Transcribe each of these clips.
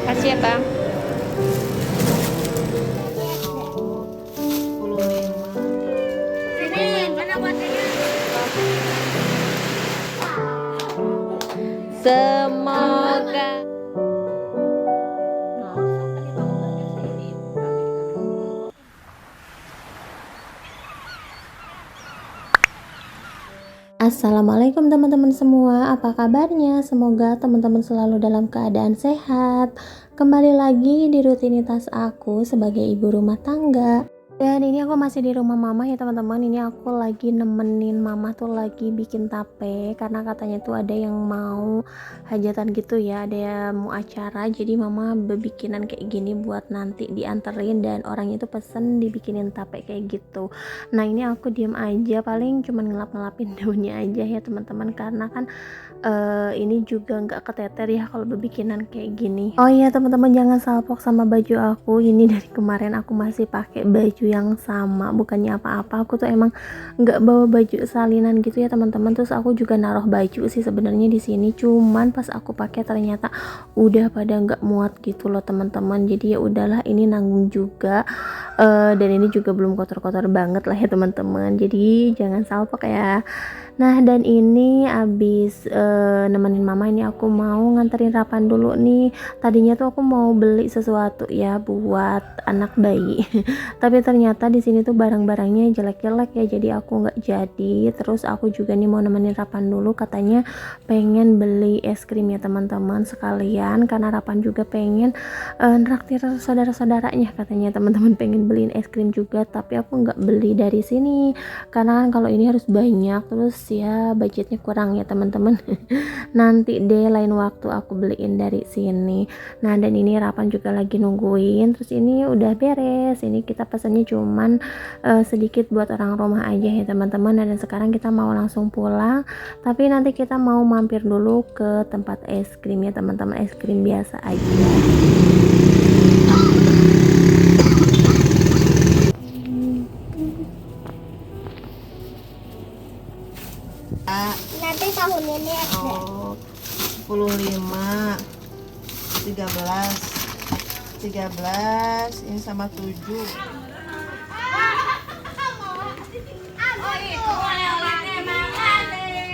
Kasih ya, Bang. Semoga Assalamualaikum teman-teman semua, apa kabarnya? Semoga teman-teman selalu dalam keadaan sehat. Kembali lagi di rutinitas aku sebagai ibu rumah tangga. Dan ini aku masih di rumah mama ya teman-teman. Ini aku lagi nemenin mama tuh lagi bikin tape, karena katanya tuh ada yang mau hajatan gitu ya, ada yang mau acara. Jadi mama bikinan kayak gini buat nanti dianterin, dan orang itu pesen dibikinin tape kayak gitu. Nah ini aku diem aja, paling cuman ngelap-ngelapin daunnya aja ya teman-teman, karena kan ini juga nggak keteter ya kalau bikinan kayak gini. Oh iya teman-teman, jangan salpok sama baju aku. Ini dari kemarin aku masih pakai baju yang sama, bukannya apa-apa, aku tuh emang nggak bawa baju salinan gitu ya teman-teman. Terus aku juga naruh baju sih sebenarnya di sini, cuman pas aku pakai ternyata udah pada nggak muat gitu loh teman-teman. Jadi ya udahlah, ini nanggung juga. Dan ini juga belum kotor-kotor banget lah ya teman-teman, jadi jangan salpok ya. Nah dan ini abis nemenin mama, ini aku mau nganterin Rapan dulu nih. Tadinya tuh aku mau beli sesuatu ya buat anak bayi tapi ternyata di sini tuh barang-barangnya jelek-jelek ya, jadi aku nggak jadi. Terus aku juga nih mau nemenin Rapan dulu, katanya pengen beli es krim ya teman-teman sekalian, karena Rapan juga pengen nraktir saudara-saudaranya, katanya teman-teman pengen beliin es krim juga. Tapi aku nggak beli dari sini karena kan kalau ini harus banyak, terus ya budgetnya kurang ya teman-teman. Nanti deh lain waktu aku beliin dari sini. Nah dan ini Rapan juga lagi nungguin. Terus ini udah beres, ini kita pesannya cuman sedikit buat orang rumah aja ya teman-teman. Dan sekarang kita mau langsung pulang, tapi nanti kita mau mampir dulu ke tempat es krim ya teman-teman, es krim biasa aja. Nanti tahun ini ada. Oh, 15, 13, 13, ini sama 7.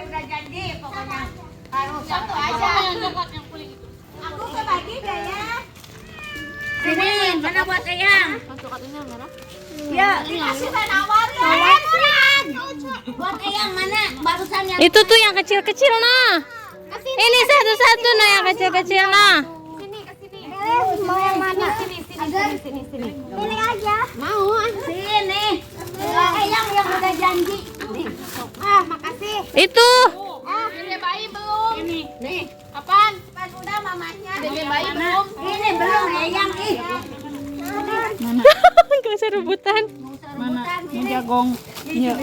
Udah jadi pokoknya. Harus satu aja. Aku kebagi deh ya. Sini, mana buat Eyang? Ya, dikasih tawar ya. Buat Eyang mana? Barusan yang itu tuh yang kecil-kecil nah. Ini satu-satu nah, yang kecil-kecil nah. sini ke sini. Mau yang mana? Sini. Pilih aja. Mau. Sini. Eyang yang udah janji. Makasih. Itu Dede bayi belum? Ini. Nih. Apaan? Pas udah mamanya. Dede bayi belum? Ini belum Eyang ih. gak usah rebutan. Ini jagong. Iya.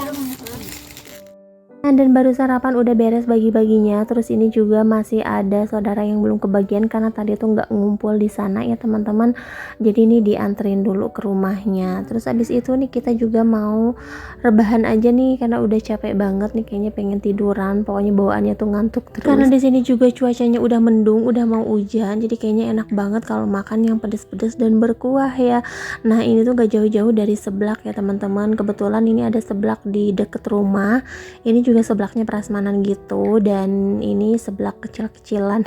Nah, dan baru sarapan udah beres bagi-baginya. Terus ini juga masih ada saudara yang belum kebagian karena tadi tuh nggak ngumpul di sana ya teman-teman. Jadi ini dianterin dulu ke rumahnya. Terus abis itu nih kita juga mau rebahan aja nih karena udah capek banget nih, kayaknya pengen tiduran. Pokoknya bawaannya tuh ngantuk terus. Karena di sini juga cuacanya udah mendung, udah mau hujan. Jadi kayaknya enak banget kalau makan yang pedes-pedes dan berkuah ya. Nah ini tuh gak jauh-jauh dari seblak ya teman-teman. Kebetulan ini ada seblak di deket rumah. Ini juga seblaknya prasmanan gitu, dan ini seblak kecil-kecilan.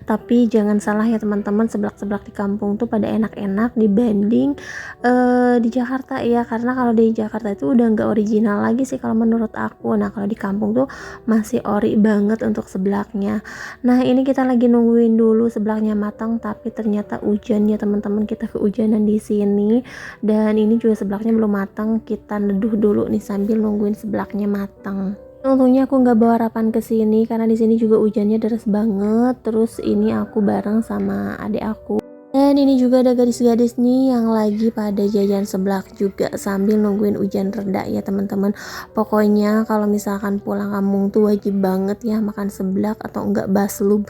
Tapi jangan salah ya teman-teman, seblak-seblak di kampung tuh pada enak-enak dibanding di Jakarta ya, karena kalau di Jakarta itu udah nggak original lagi sih kalau menurut aku. Nah kalau di kampung tuh masih ori banget untuk seblaknya. Nah ini kita lagi nungguin dulu seblaknya matang, tapi ternyata hujan ya teman-teman, kita kehujanan di sini. Dan ini juga seblaknya belum matang, kita neduh dulu nih sambil nungguin seblaknya matang. Untungnya aku nggak bawa Rapan ke sini karena di sini juga hujannya deras banget. Terus ini aku bareng sama adik aku. Dan ini juga ada gadis-gadis nih yang lagi pada jajan seblak juga sambil nungguin hujan reda ya teman-teman. Pokoknya kalau misalkan pulang kampung tuh wajib banget ya makan seblak atau enggak baslub.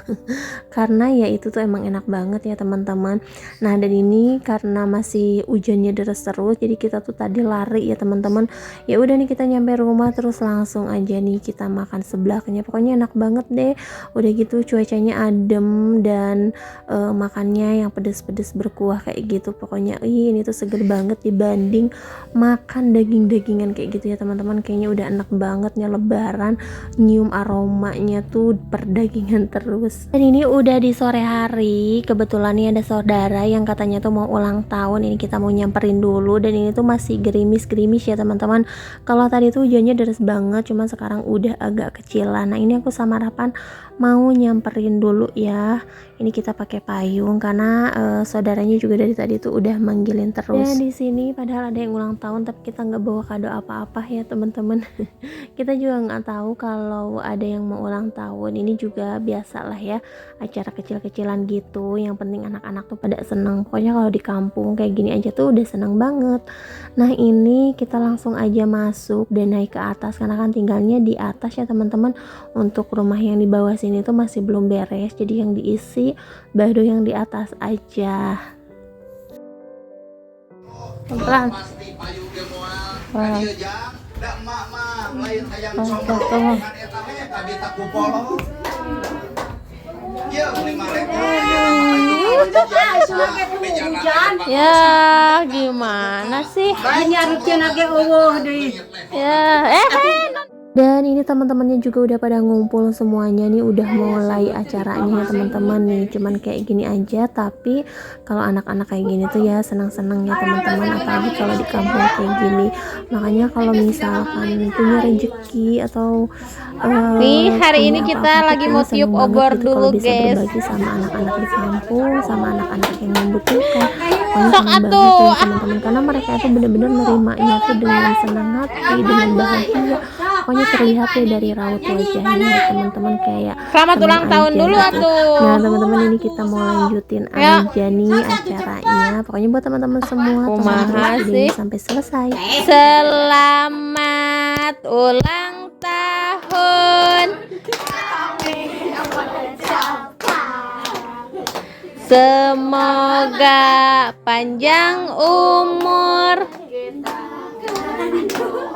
Karena ya itu tuh emang enak banget ya teman-teman. Nah dan ini karena masih hujannya deras terus, jadi kita tuh tadi lari ya teman-teman. Ya udah nih kita nyampe rumah terus langsung aja nih kita makan seblaknya. Pokoknya enak banget deh. Udah gitu cuacanya adem dan makannya yang pedes-pedes berkuah kayak gitu. Pokoknya ini tuh seger banget dibanding makan daging-dagingan kayak gitu ya teman-teman. Kayaknya udah enak banget nih lebaran, nyium aromanya tuh perdagingan terus. Dan ini udah di sore hari, kebetulan nih ada saudara yang katanya tuh mau ulang tahun. Ini kita mau nyamperin dulu dan ini tuh masih gerimis-gerimis ya teman-teman. Kalau tadi tuh hujannya deras banget, cuman sekarang udah agak kecilan. Nah ini aku sama Rapan mau nyamperin dulu ya. Ini kita pakai payung karena saudaranya juga dari tadi tuh udah manggilin terus. Dan di sini padahal ada yang ulang tahun tapi kita nggak bawa kado apa-apa ya teman-teman. Kita juga nggak tahu kalau ada yang mau ulang tahun. Ini juga biasa lah ya, acara kecil-kecilan gitu. Yang penting anak-anak tuh pada seneng. Pokoknya kalau di kampung kayak gini aja tuh udah seneng banget. Nah ini kita langsung aja masuk dan naik ke atas karena kan tinggalnya di atas ya teman-teman. Untuk rumah yang di bawah sini tuh masih belum beres, jadi yang diisi baru yang di atas aja. Pelan. Ya gimana sih? Ya dan ini teman-temannya juga udah pada ngumpul semuanya nih, udah mulai acaranya teman-teman nih. Cuman kayak gini aja, tapi kalau anak-anak kayak gini tuh ya senang-senang ya teman-teman, apalagi kalau di kampung kayak gini. Makanya kalau misalkan punya rezeki atau nih hari ini kita lagi mau tiup obor gitu dulu kalau bisa guys. berbagi sama anak-anak di kampung, sama anak-anak yang membutuhkan. Pokoknya Sok senang banget atuh. ya teman-teman, karena mereka itu benar-benar nerimanya tuh dengan senang hati, dengan bahagia. Pokoknya terlihat ya dari raut wajahnya ya teman-teman, kayak Selamat senang ulang tahun aja dulu gitu. atuh. Nah teman-teman ini kita mau lanjutin Ya. aja nih acaranya. Pokoknya buat teman-teman semua tonton Kumaha terus sih? videonya sampai selesai. Selamat ulang tahun. Semoga panjang umur.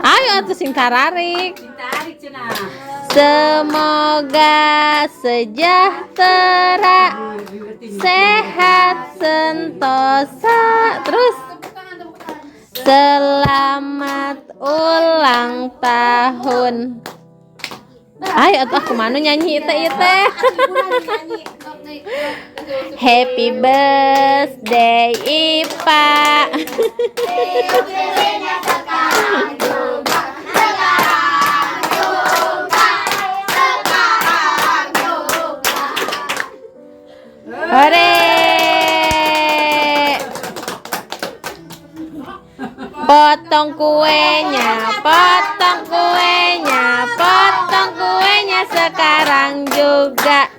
Ayo atuh sing tararik. Semoga sejahtera, sehat sentosa. Terus selamat ulang tahun. Ayo atuh aku manu nyanyi teh. Happy birthday Ipa. Hore. Potong kuenya, potong kuenya, potong kuenya sekarang juga.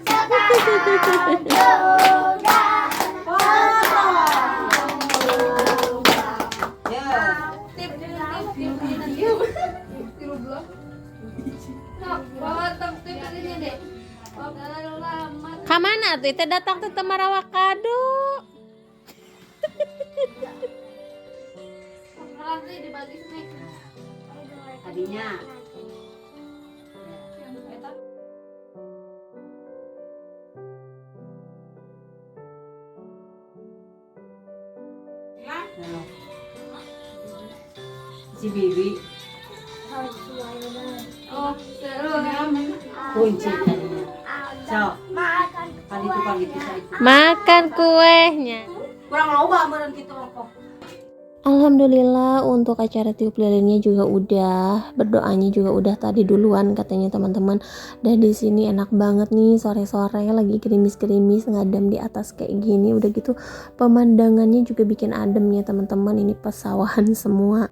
Kamana tuh itu datang tuh temarawa kado. Tadinya si Bibi kunci so pagi Makan kuenya. kurang loba meureun kitu kok. Alhamdulillah untuk acara tiup lilinnya juga udah, berdoanya juga udah tadi duluan katanya teman-teman. Dan di sini enak banget nih sore-sore lagi gerimis-gerimis ngadem di atas kayak gini. Udah gitu pemandangannya juga bikin adem ya teman-teman. Ini pesawahan semua.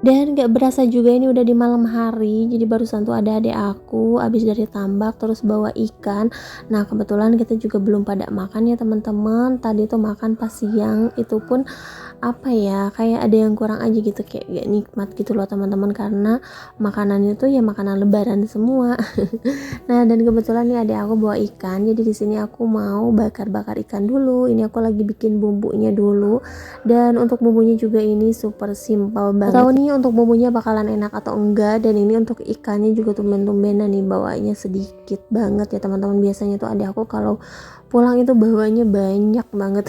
Dan gak berasa juga ini udah di malam hari. Jadi barusan tuh ada adik aku abis dari tambak terus bawa ikan. Nah kebetulan kita juga belum pada makan ya teman-teman. Tadi tuh makan pas siang, itu pun apa ya, kayak ada yang kurang aja gitu, kayak gak nikmat gitu loh teman-teman, karena makanannya tuh ya makanan lebaran semua. Nah dan kebetulan nih adik aku bawa ikan, jadi di sini aku mau bakar-bakar ikan dulu. Ini aku lagi bikin bumbunya dulu, dan untuk bumbunya juga ini super simple banget. Tahu nih untuk bumbunya bakalan enak atau enggak. Dan ini untuk ikannya juga tumben-tumbenan nih bawanya sedikit banget ya teman-teman. Biasanya tuh adik aku kalau pulang itu bawanya banyak banget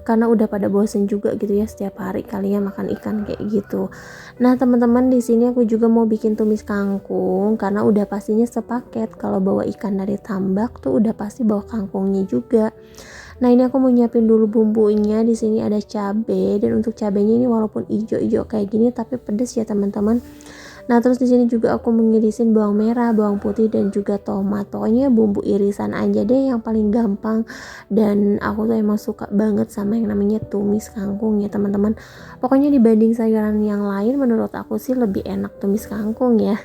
karena udah pada bosen juga gitu ya setiap hari kalian makan ikan kayak gitu. Nah teman-teman, di sini aku juga mau bikin tumis kangkung karena udah pastinya sepaket kalau bawa ikan dari tambak tuh udah pasti bawa kangkungnya juga. Nah ini aku mau nyiapin dulu bumbunya. Di sini ada cabai, dan untuk cabenya ini walaupun ijo-ijo kayak gini tapi pedes ya teman-teman. Nah terus di sini juga aku mengirisin bawang merah, bawang putih, dan juga tomat. Pokoknya bumbu irisan aja deh yang paling gampang. Dan aku tuh emang suka banget sama yang namanya tumis kangkung ya teman-teman. Pokoknya dibanding sayuran yang lain menurut aku sih lebih enak tumis kangkung ya.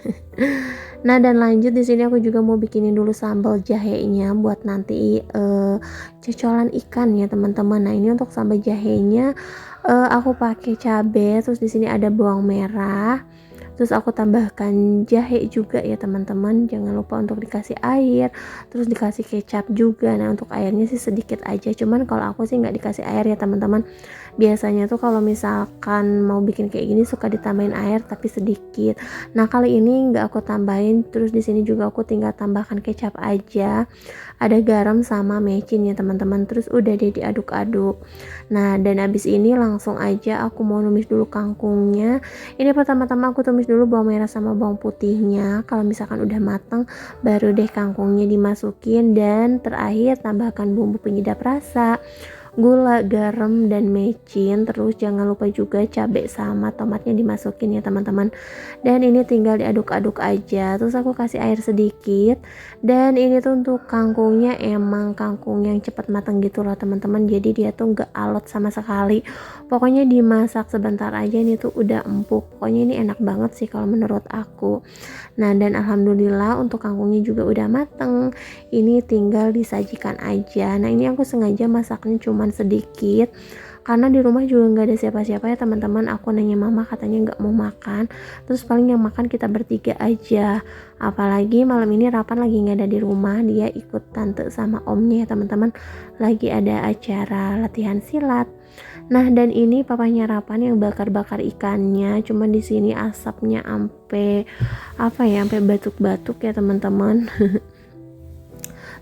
Nah dan lanjut di sini aku juga mau bikinin dulu sambal jahenya buat nanti cocolan ikan ya teman-teman. Nah ini untuk sambal jahenya aku pakai cabai, terus di sini ada bawang merah. Terus aku tambahkan jahe juga ya teman-teman. Jangan lupa untuk dikasih air, terus dikasih kecap juga. Nah untuk airnya sih sedikit aja, cuman kalau aku sih nggak dikasih air ya teman-teman. Biasanya tuh kalau misalkan mau bikin kayak gini suka ditambahin air tapi sedikit. Nah kali ini nggak aku tambahin. Terus di sini juga aku tinggal tambahkan kecap aja, ada garam sama mecin ya teman-teman. Terus udah deh diaduk-aduk. Nah dan abis ini langsung aja aku mau numis dulu kangkungnya. Ini pertama-tama aku tumis dulu bawang merah sama bawang putihnya. Kalau misalkan udah matang baru deh kangkungnya dimasukin, dan terakhir tambahkan bumbu penyedap rasa, gula, garam, dan mecin. Terus jangan lupa juga cabai sama tomatnya dimasukin ya teman-teman. Dan ini tinggal diaduk-aduk aja. Terus aku kasih air sedikit. Dan ini tuh untuk kangkungnya emang kangkung yang cepat matang gitu loh teman-teman. Jadi dia tuh nggak alot sama sekali. Pokoknya dimasak sebentar aja ini tuh udah empuk. Pokoknya ini enak banget sih kalau menurut aku. Nah dan alhamdulillah untuk kangkungnya juga udah mateng. Ini tinggal disajikan aja. Nah ini aku sengaja masaknya cuman sedikit karena di rumah juga nggak ada siapa-siapa ya teman-teman. Aku nanya mama, katanya nggak mau makan. Terus paling yang makan kita bertiga aja. Apalagi malam ini Rapan lagi nggak ada di rumah, dia ikut tante sama omnya ya teman-teman, lagi ada acara latihan silat. Nah dan ini papanya Rapan yang bakar-bakar ikannya. Cuman di sini asapnya sampai apa ya, sampai batuk-batuk ya teman-teman.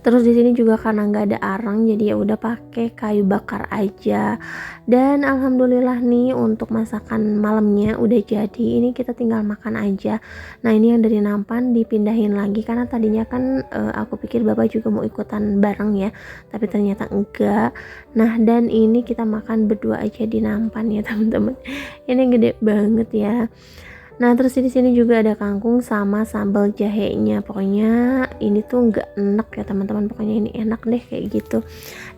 Terus di sini juga karena nggak ada arang, jadi ya udah pakai kayu bakar aja. Dan alhamdulillah nih untuk masakan malamnya udah jadi. Ini kita tinggal makan aja. Nah ini yang dari nampan dipindahin lagi karena tadinya kan aku pikir bapak juga mau ikutan bareng ya, tapi ternyata enggak. Nah dan ini kita makan berdua aja di nampan ya teman-teman. Ini gede banget ya. Nah terus di sini juga ada kangkung sama sambal jahenya. Pokoknya ini tuh nggak enak ya teman-teman. Pokoknya ini enak deh kayak gitu.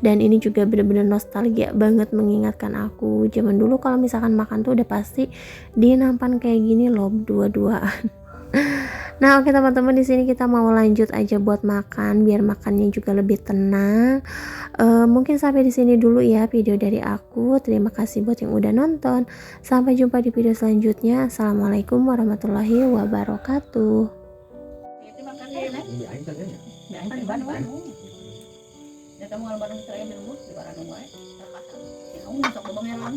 Dan ini juga bener-bener nostalgia banget, mengingatkan aku zaman dulu kalau misalkan makan tuh udah pasti di nampan kayak gini loh, dua-duaan. Nah oke teman-teman, di sini kita mau lanjut aja buat makan biar makannya juga lebih tenang. Mungkin sampai di sini dulu ya video dari aku. Terima kasih buat yang udah nonton. Sampai jumpa di video selanjutnya. Assalamualaikum warahmatullahi wabarakatuh. Itu makan dia nih. Iya, aing tadi ya. Ya aing di Bandung. Ya kamu kalau Bandung saya dulu di Bandung wae. Terkasar. Ya kamu masuk lubangnya lang.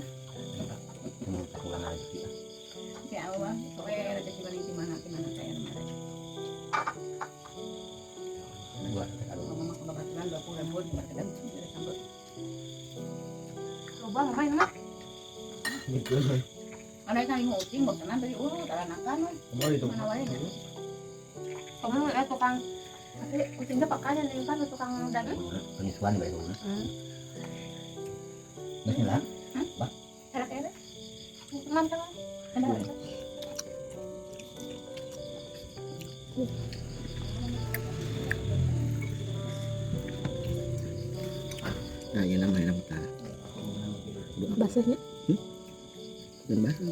Kamu pulang lagi. Ya Allah, pokoknya rezeki balik di mana saya namanya. Buat kalau mama kebetulan 20 ribu di market dan sambut. Coba ngapain nak? Gitu. Ada yang ngucing bosanan tadi daranakan we. Mana wae nya. Kamu tukang kucingnya pakai yang kan tukang daging. Penisuan bae itu. Bismillah. Bah. Kira-kira. Teman-teman. Ada. Nah, ini namanya nama ta. Basahnya? Dan basah.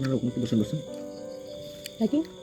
Nah, aku bosan-bosan. Daging.